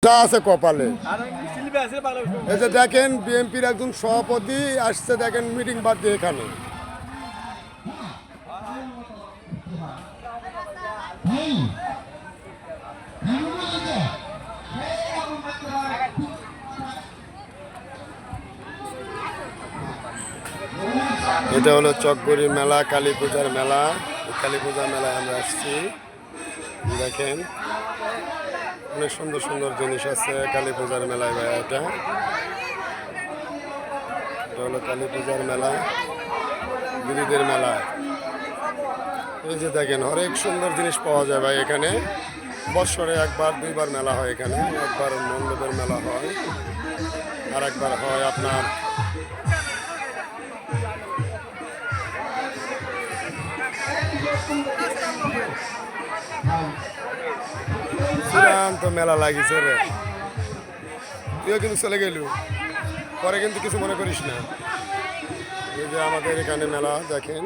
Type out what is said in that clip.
তা আছে কপালে। এই যে দেখেন বিএনপির একজন সভাপতি আসছে, দেখেন মিটিং বাদ দিয়ে এখানে। এটা হলো চকগুড়ি মেলা, কালী পূজার মেলা। কালী পূজার মেলায় আমরা আসছি। দেখেন অনেক সুন্দর সুন্দর জিনিস আছে কালী পূজার মেলায় ভাই। এটা হলো কালী পূজার মেলা, দিদিদের মেলা। এই যে দেখেন অনেক সুন্দর জিনিস পাওয়া যায় ভাই এখানে। বছরে একবার দুইবার মেলা হয় এখানে। একবার মণ্ডপের মেলা হয়, আর একবার হয় আপনার তো মেলা লাগিছে রে। তুইও কিন্তু চলে গেলু, পরে কিন্তু কিছু মনে করিস না। এই যে আমাদের এখানে মেলা দেখেন।